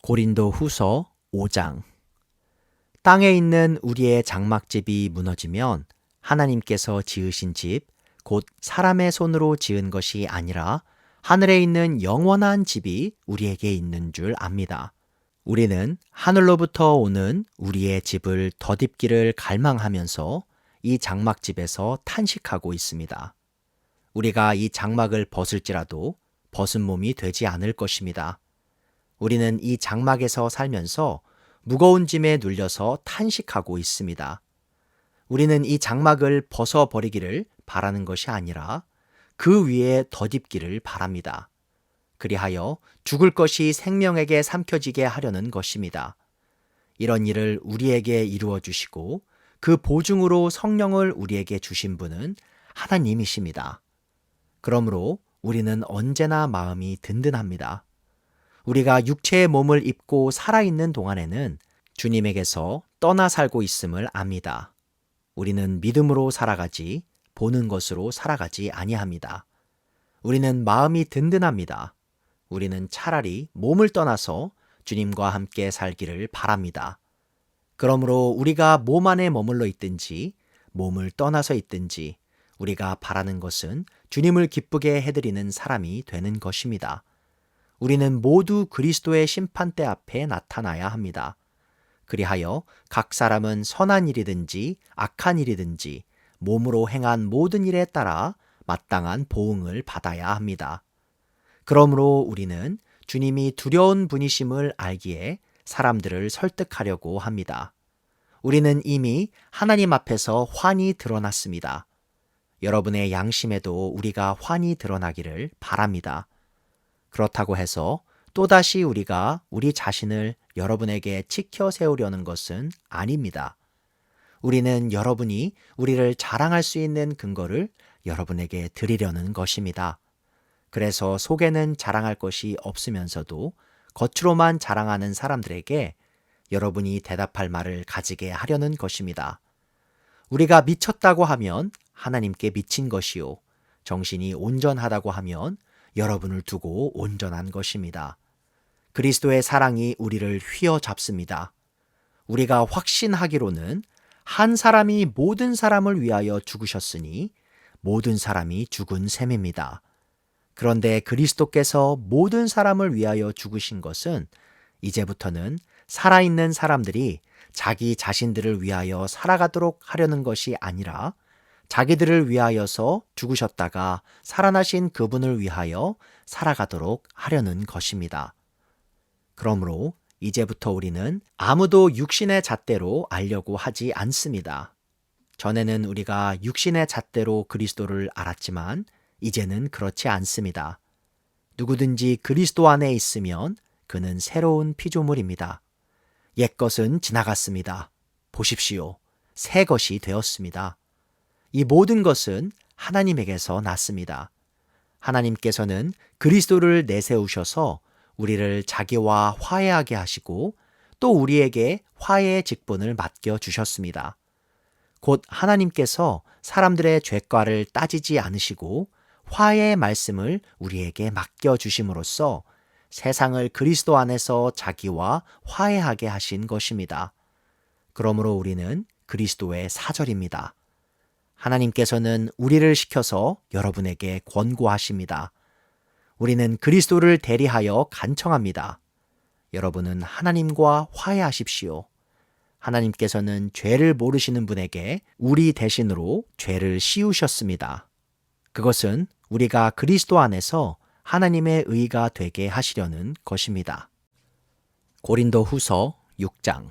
고린도 후서 5장. 땅에 있는 우리의 장막집이 무너지면 하나님께서 지으신 집, 곧 사람의 손으로 지은 것이 아니라 하늘에 있는 영원한 집이 우리에게 있는 줄 압니다. 우리는 하늘로부터 오는 우리의 집을 덧입기를 갈망하면서 이 장막집에서 탄식하고 있습니다. 우리가 이 장막을 벗을지라도 벗은 몸이 되지 않을 것입니다. 우리는 이 장막에서 살면서 무거운 짐에 눌려서 탄식하고 있습니다. 우리는 이 장막을 벗어버리기를 바라는 것이 아니라 그 위에 덧입기를 바랍니다. 그리하여 죽을 것이 생명에게 삼켜지게 하려는 것입니다. 이런 일을 우리에게 이루어 주시고 그 보증으로 성령을 우리에게 주신 분은 하나님이십니다. 그러므로 우리는 언제나 마음이 든든합니다. 우리가 육체의 몸을 입고 살아있는 동안에는 주님에게서 떠나 살고 있음을 압니다. 우리는 믿음으로 살아가지 보는 것으로 살아가지 아니합니다. 우리는 마음이 든든합니다. 우리는 차라리 몸을 떠나서 주님과 함께 살기를 바랍니다. 그러므로 우리가 몸 안에 머물러 있든지 몸을 떠나서 있든지 우리가 바라는 것은 주님을 기쁘게 해드리는 사람이 되는 것입니다. 우리는 모두 그리스도의 심판대 앞에 나타나야 합니다. 그리하여 각 사람은 선한 일이든지 악한 일이든지 몸으로 행한 모든 일에 따라 마땅한 보응을 받아야 합니다. 그러므로 우리는 주님이 두려운 분이심을 알기에 사람들을 설득하려고 합니다. 우리는 이미 하나님 앞에서 환히 드러났습니다. 여러분의 양심에도 우리가 환히 드러나기를 바랍니다. 그렇다고 해서 또다시 우리가 우리 자신을 여러분에게 치켜 세우려는 것은 아닙니다. 우리는 여러분이 우리를 자랑할 수 있는 근거를 여러분에게 드리려는 것입니다. 그래서 속에는 자랑할 것이 없으면서도 겉으로만 자랑하는 사람들에게 여러분이 대답할 말을 가지게 하려는 것입니다. 우리가 미쳤다고 하면 하나님께 미친 것이요. 정신이 온전하다고 하면 여러분을 두고 온전한 것입니다. 그리스도의 사랑이 우리를 휘어잡습니다. 우리가 확신하기로는 한 사람이 모든 사람을 위하여 죽으셨으니 모든 사람이 죽은 셈입니다. 그런데 그리스도께서 모든 사람을 위하여 죽으신 것은 이제부터는 살아있는 사람들이 자기 자신들을 위하여 살아가도록 하려는 것이 아니라 자기들을 위하여서 죽으셨다가 살아나신 그분을 위하여 살아가도록 하려는 것입니다. 그러므로 이제부터 우리는 아무도 육신의 잣대로 알려고 하지 않습니다. 전에는 우리가 육신의 잣대로 그리스도를 알았지만 이제는 그렇지 않습니다. 누구든지 그리스도 안에 있으면 그는 새로운 피조물입니다. 옛것은 지나갔습니다. 보십시오. 새 것이 되었습니다. 이 모든 것은 하나님에게서 났습니다. 하나님께서는 그리스도를 내세우셔서 우리를 자기와 화해하게 하시고 또 우리에게 화해의 직분을 맡겨주셨습니다. 곧 하나님께서 사람들의 죄과를 따지지 않으시고 화해의 말씀을 우리에게 맡겨주심으로써 세상을 그리스도 안에서 자기와 화해하게 하신 것입니다. 그러므로 우리는 그리스도의 사절입니다. 하나님께서는 우리를 시켜서 여러분에게 권고하십니다. 우리는 그리스도를 대리하여 간청합니다. 여러분은 하나님과 화해하십시오. 하나님께서는 죄를 모르시는 분에게 우리 대신으로 죄를 씌우셨습니다. 그것은 우리가 그리스도 안에서 하나님의 의가 되게 하시려는 것입니다. 고린도 후서 6장.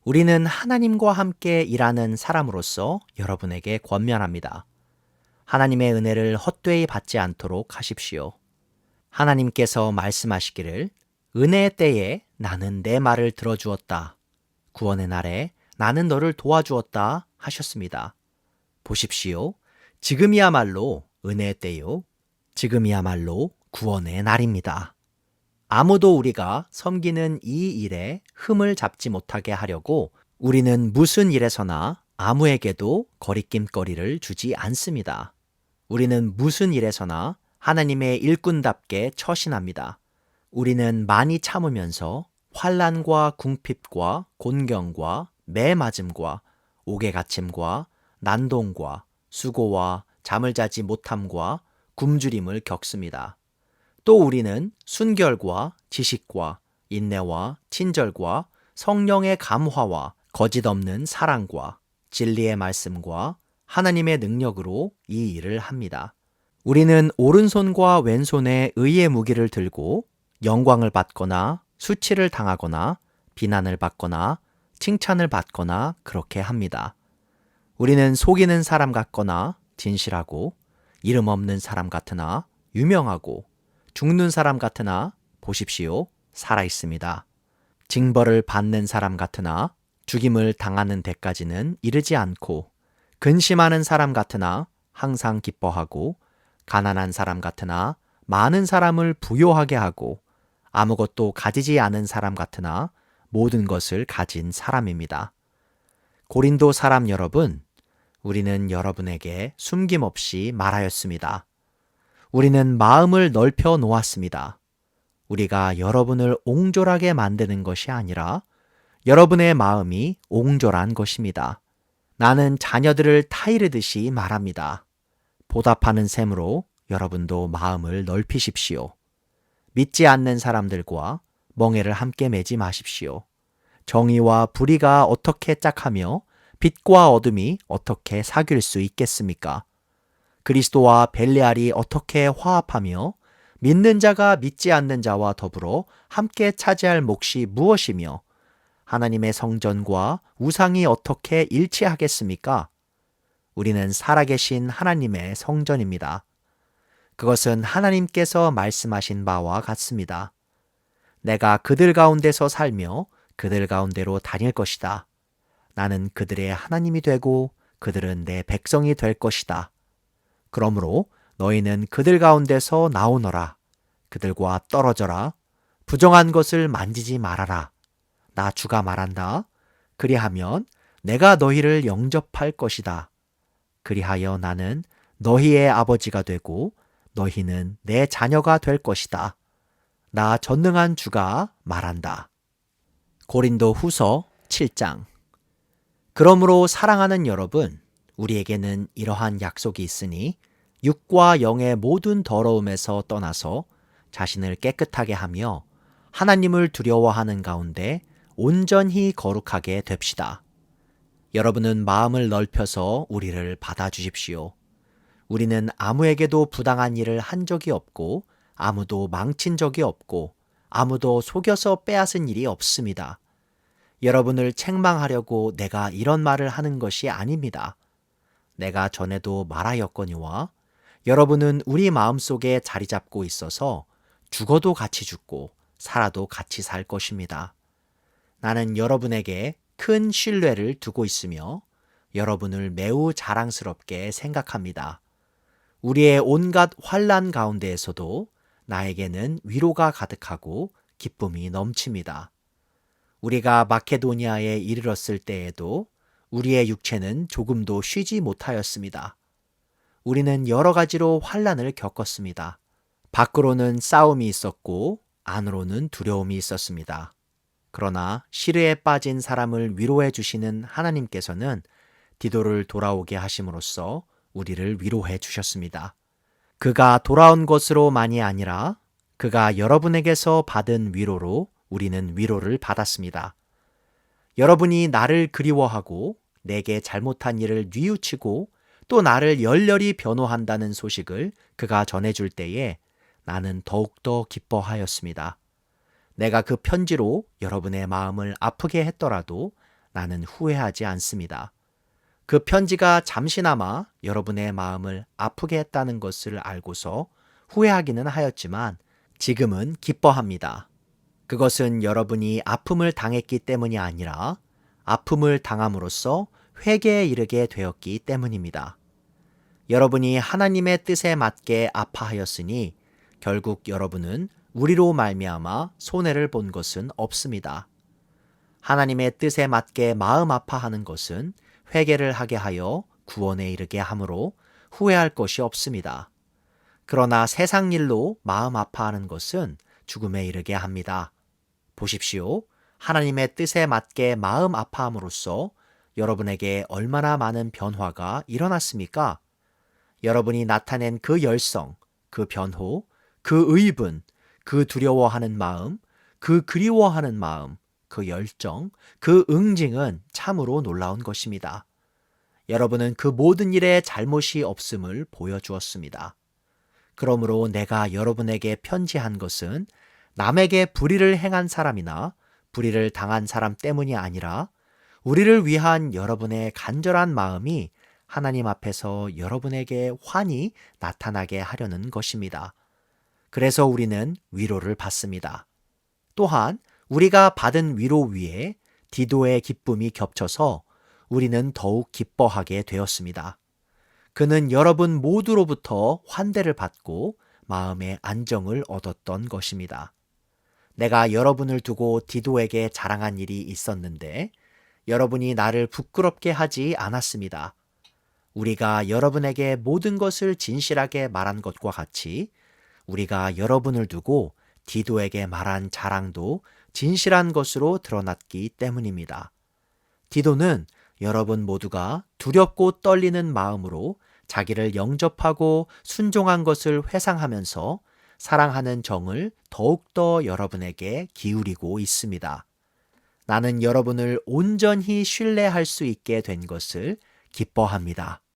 우리는 하나님과 함께 일하는 사람으로서 여러분에게 권면합니다. 하나님의 은혜를 헛되이 받지 않도록 하십시오. 하나님께서 말씀하시기를 은혜의 때에 나는 내 말을 들어주었다. 구원의 날에 나는 너를 도와주었다 하셨습니다. 보십시오. 지금이야말로 은혜의 때요. 지금이야말로 구원의 날입니다. 아무도 우리가 섬기는 이 일에 흠을 잡지 못하게 하려고 우리는 무슨 일에서나 아무에게도 거리낌거리를 주지 않습니다. 우리는 무슨 일에서나 하나님의 일꾼답게 처신합니다. 우리는 많이 참으면서 환난과 궁핍과 곤경과 매맞음과 옥에 갇힘과 난동과 수고와 잠을 자지 못함과 굶주림을 겪습니다. 또 우리는 순결과 지식과 인내와 친절과 성령의 감화와 거짓 없는 사랑과 진리의 말씀과 하나님의 능력으로 이 일을 합니다. 우리는 오른손과 왼손에 의의 무기를 들고 영광을 받거나 수치를 당하거나 비난을 받거나 칭찬을 받거나 그렇게 합니다. 우리는 속이는 사람 같거나 진실하고 이름 없는 사람 같으나 유명하고 죽는 사람 같으나 보십시오, 살아 있습니다. 징벌을 받는 사람 같으나 죽임을 당하는 데까지는 이르지 않고 근심하는 사람 같으나 항상 기뻐하고 가난한 사람 같으나 많은 사람을 부요하게 하고 아무것도 가지지 않은 사람 같으나 모든 것을 가진 사람입니다. 고린도 사람 여러분, 우리는 여러분에게 숨김없이 말하였습니다. 우리는 마음을 넓혀 놓았습니다. 우리가 여러분을 옹졸하게 만드는 것이 아니라 여러분의 마음이 옹졸한 것입니다. 나는 자녀들을 타이르듯이 말합니다. 보답하는 셈으로 여러분도 마음을 넓히십시오. 믿지 않는 사람들과 멍에를 함께 매지 마십시오. 정의와 불의가 어떻게 짝하며 빛과 어둠이 어떻게 사귈 수 있겠습니까? 그리스도와 벨레알이 어떻게 화합하며 믿는 자가 믿지 않는 자와 더불어 함께 차지할 몫이 무엇이며 하나님의 성전과 우상이 어떻게 일치하겠습니까? 우리는 살아계신 하나님의 성전입니다. 그것은 하나님께서 말씀하신 바와 같습니다. 내가 그들 가운데서 살며 그들 가운데로 다닐 것이다. 나는 그들의 하나님이 되고 그들은 내 백성이 될 것이다. 그러므로 너희는 그들 가운데서 나오너라. 그들과 떨어져라. 부정한 것을 만지지 말아라. 나 주가 말한다. 그리하면 내가 너희를 영접할 것이다. 그리하여 나는 너희의 아버지가 되고 너희는 내 자녀가 될 것이다. 나 전능한 주가 말한다. 고린도 후서 7장. 그러므로 사랑하는 여러분, 우리에게는 이러한 약속이 있으니 육과 영의 모든 더러움에서 떠나서 자신을 깨끗하게 하며 하나님을 두려워하는 가운데 온전히 거룩하게 됩시다. 여러분은 마음을 넓혀서 우리를 받아주십시오. 우리는 아무에게도 부당한 일을 한 적이 없고 아무도 망친 적이 없고 아무도 속여서 빼앗은 일이 없습니다. 여러분을 책망하려고 내가 이런 말을 하는 것이 아닙니다. 내가 전에도 말하였거니와 여러분은 우리 마음속에 자리 잡고 있어서 죽어도 같이 죽고 살아도 같이 살 것입니다. 나는 여러분에게 큰 신뢰를 두고 있으며 여러분을 매우 자랑스럽게 생각합니다. 우리의 온갖 환난 가운데에서도 나에게는 위로가 가득하고 기쁨이 넘칩니다. 우리가 마케도니아에 이르렀을 때에도 우리의 육체는 조금도 쉬지 못하였습니다. 우리는 여러 가지로 환난을 겪었습니다. 밖으로는 싸움이 있었고 안으로는 두려움이 있었습니다. 그러나 시르에 빠진 사람을 위로해 주시는 하나님께서는 디도를 돌아오게 하심으로써 우리를 위로해 주셨습니다. 그가 돌아온 것으로만이 아니라 그가 여러분에게서 받은 위로로 우리는 위로를 받았습니다. 여러분이 나를 그리워하고 내게 잘못한 일을 뉘우치고 또 나를 열렬히 변호한다는 소식을 그가 전해줄 때에 나는 더욱더 기뻐하였습니다. 내가 그 편지로 여러분의 마음을 아프게 했더라도 나는 후회하지 않습니다. 그 편지가 잠시나마 여러분의 마음을 아프게 했다는 것을 알고서 후회하기는 하였지만 지금은 기뻐합니다. 그것은 여러분이 아픔을 당했기 때문이 아니라 아픔을 당함으로써 회개에 이르게 되었기 때문입니다. 여러분이 하나님의 뜻에 맞게 아파하였으니 결국 여러분은 우리로 말미암아 손해를 본 것은 없습니다. 하나님의 뜻에 맞게 마음 아파하는 것은 회개를 하게 하여 구원에 이르게 하므로 후회할 것이 없습니다. 그러나 세상 일로 마음 아파하는 것은 죽음에 이르게 합니다. 보십시오. 하나님의 뜻에 맞게 마음 아파함으로써 여러분에게 얼마나 많은 변화가 일어났습니까? 여러분이 나타낸 그 열성, 그 변호, 그 의분, 그 두려워하는 마음, 그 그리워하는 마음, 그 열정, 그 응징은 참으로 놀라운 것입니다. 여러분은 그 모든 일에 잘못이 없음을 보여주었습니다. 그러므로 내가 여러분에게 편지한 것은 남에게 불의를 행한 사람이나 불의를 당한 사람 때문이 아니라 우리를 위한 여러분의 간절한 마음이 하나님 앞에서 여러분에게 환히 나타나게 하려는 것입니다. 그래서 우리는 위로를 받습니다. 또한 우리가 받은 위로 위에 디도의 기쁨이 겹쳐서 우리는 더욱 기뻐하게 되었습니다. 그는 여러분 모두로부터 환대를 받고 마음의 안정을 얻었던 것입니다. 내가 여러분을 두고 디도에게 자랑한 일이 있었는데 여러분이 나를 부끄럽게 하지 않았습니다. 우리가 여러분에게 모든 것을 진실하게 말한 것과 같이 우리가 여러분을 두고 디도에게 말한 자랑도 진실한 것으로 드러났기 때문입니다. 디도는 여러분 모두가 두렵고 떨리는 마음으로 자기를 영접하고 순종한 것을 회상하면서 사랑하는 정을 더욱더 여러분에게 기울이고 있습니다. 나는 여러분을 온전히 신뢰할 수 있게 된 것을 기뻐합니다.